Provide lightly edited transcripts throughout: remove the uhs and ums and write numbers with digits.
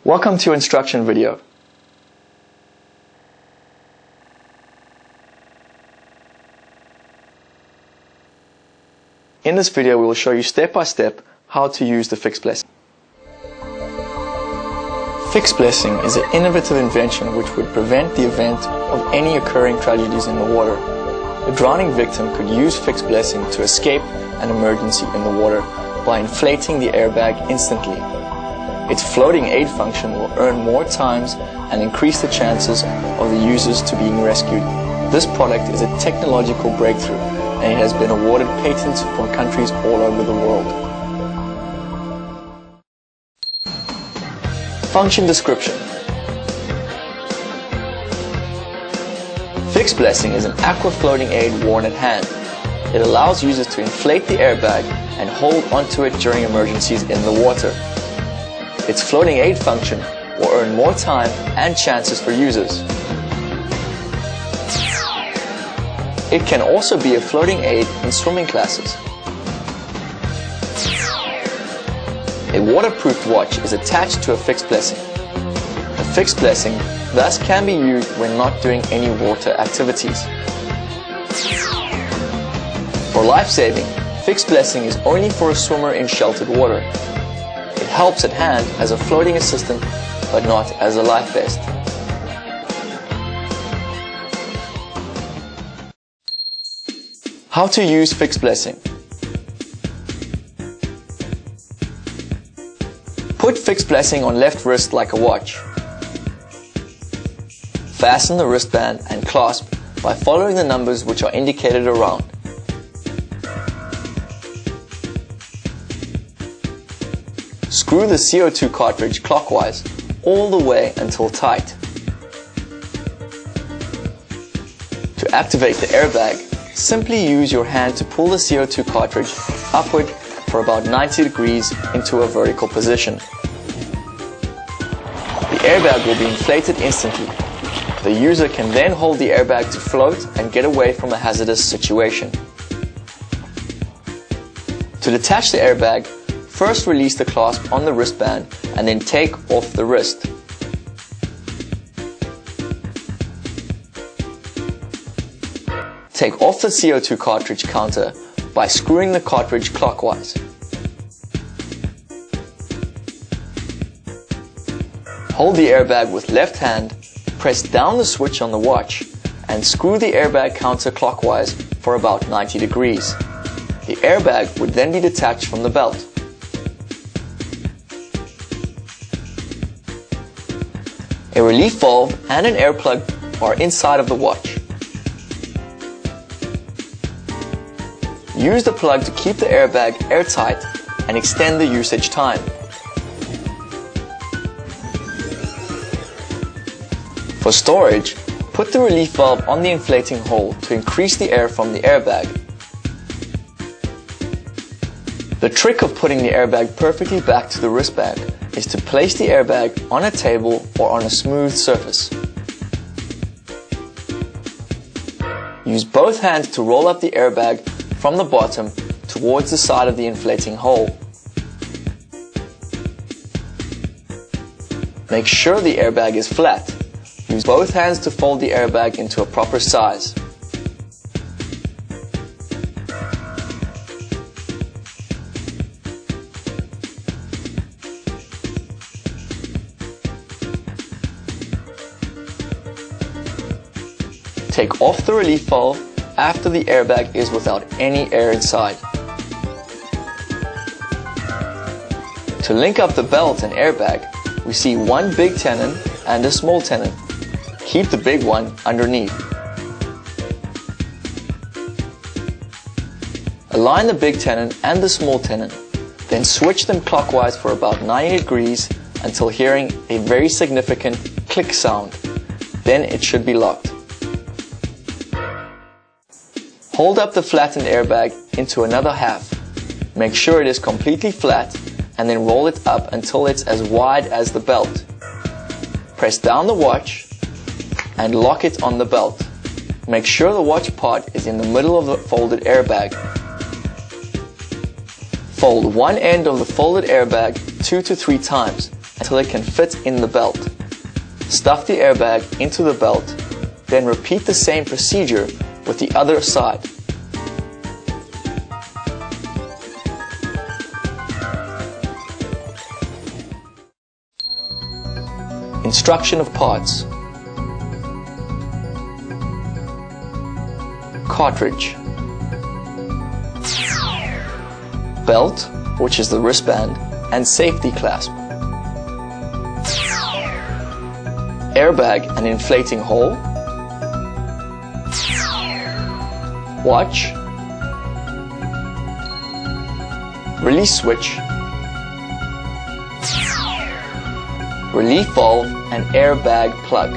Welcome to your instruction video. In this video, we will show you step by step how to use the fixed blessing. Fixed blessing is an innovative invention which would prevent the event of any occurring tragedies in the water. The drowning victim could use fixed blessing to escape an emergency in the water by inflating the airbag instantly. Its floating aid function will earn more times and increase the chances of the users to being rescued. This product is a technological breakthrough and it has been awarded patents from countries all over the world. Function description. Fixed blessing is an aqua floating aid worn at hand. It allows users to inflate the airbag and hold onto it during emergencies in the water. Its floating aid function will earn more time and chances for users. It can also be a floating aid in swimming classes. A waterproof watch is attached to a fixed blessing. A fixed blessing thus can be used when not doing any water activities. For life-saving, fixed blessing is only for a swimmer in sheltered water. It helps at hand as a floating assistant, but not as a life vest. How to use fixed blessing. Put fixed blessing on left wrist like a watch. Fasten the wristband and clasp by following the numbers which are indicated around. Screw the CO2 cartridge clockwise all the way until tight. To activate the airbag, simply use your hand to pull the CO2 cartridge upward for about 90 degrees into a vertical position. The airbag will be inflated instantly. The user can then hold the airbag to float and get away from a hazardous situation. To detach the airbag, first release the clasp on the wristband and then take off the wrist. Take off the CO2 cartridge counter by screwing the cartridge clockwise. Hold the airbag with left hand, press down the switch on the watch, and screw the airbag counter clockwise for about 90 degrees. The airbag would then be detached from the belt. A relief valve and an air plug are inside of the watch. Use the plug to keep the airbag airtight and extend the usage time. For storage, put the relief valve on the inflating hole to increase the air from the airbag. The trick of putting the airbag perfectly back to the wristband is to place the airbag on a table or on a smooth surface. Use both hands to roll up the airbag from the bottom towards the side of the inflating hole. Make sure the airbag is flat. Use both hands to fold the airbag into a proper size. Take off the relief valve after the airbag is without any air inside. To link up the belt and airbag, we see one big tenon and a small tenon. Keep the big one underneath. Align the big tenon and the small tenon, then switch them clockwise for about 90 degrees until hearing a very significant click sound. Then it should be locked. Hold up the flattened airbag into another half. Make sure it is completely flat and then roll it up until it's as wide as the belt. Press down the watch and lock it on the belt. Make sure the watch part is in the middle of the folded airbag. Fold one end of the folded airbag 2 to 3 times until it can fit in the belt. Stuff the airbag into the belt, then repeat the same procedure with the other side. Instruction of parts. Cartridge. Belt, which is the wristband, and safety clasp. Airbag and inflating hole. Watch. Release switch. Relief valve and airbag plug.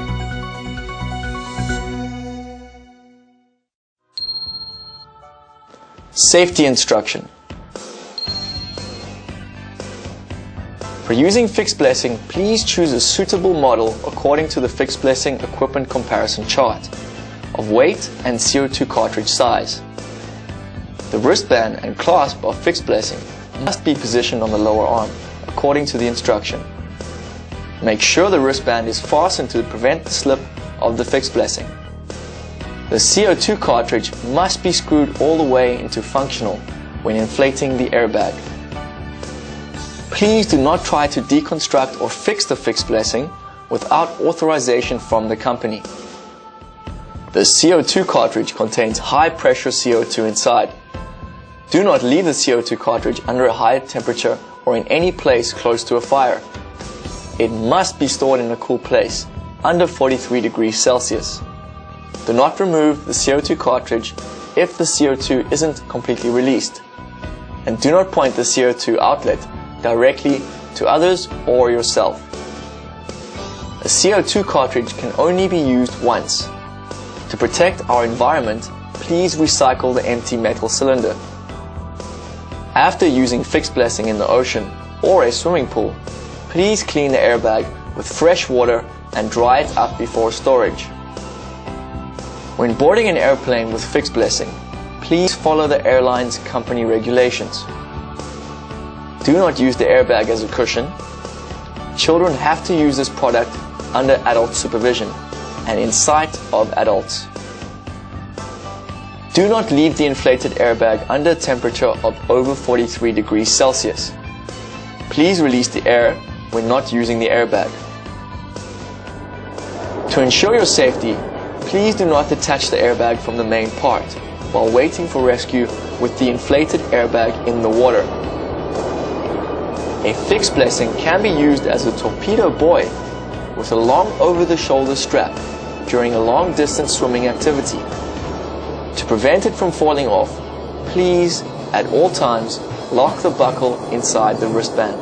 Safety instruction. For using fixblessing, please choose a suitable model according to the fixblessing equipment comparison chart of weight and CO2 cartridge size. The wristband and clasp of fixblessing must be positioned on the lower arm according to the instruction. Make sure the wristband is fastened to prevent the slip of the fixblessing. The CO2 cartridge must be screwed all the way into functional when inflating the airbag. Please do not try to deconstruct or fix the fixblessing without authorization from the company. The CO2 cartridge contains high pressure CO2 inside. Do not leave the CO2 cartridge under a high temperature or in any place close to a fire. It must be stored in a cool place, under 43 degrees Celsius. Do not remove the CO2 cartridge if the CO2 isn't completely released. And do not point the CO2 outlet directly to others or yourself. A CO2 cartridge can only be used once. To protect our environment, please recycle the empty metal cylinder. After using fixblessing in the ocean or a swimming pool, please clean the airbag with fresh water and dry it up before storage. When boarding an airplane with fixblessing, please follow the airline's company regulations. Do not use the airbag as a cushion. Children have to use this product under adult supervision and in sight of adults. Do not leave the inflated airbag under a temperature of over 43 degrees Celsius. Please release the air when not using the airbag. To ensure your safety, please do not detach the airbag from the main part while waiting for rescue with the inflated airbag in the water. A fixblessing can be used as a torpedo buoy with a long over-the-shoulder strap during a long-distance swimming activity. To prevent it from falling off, please, at all times, lock the buckle inside the wristband.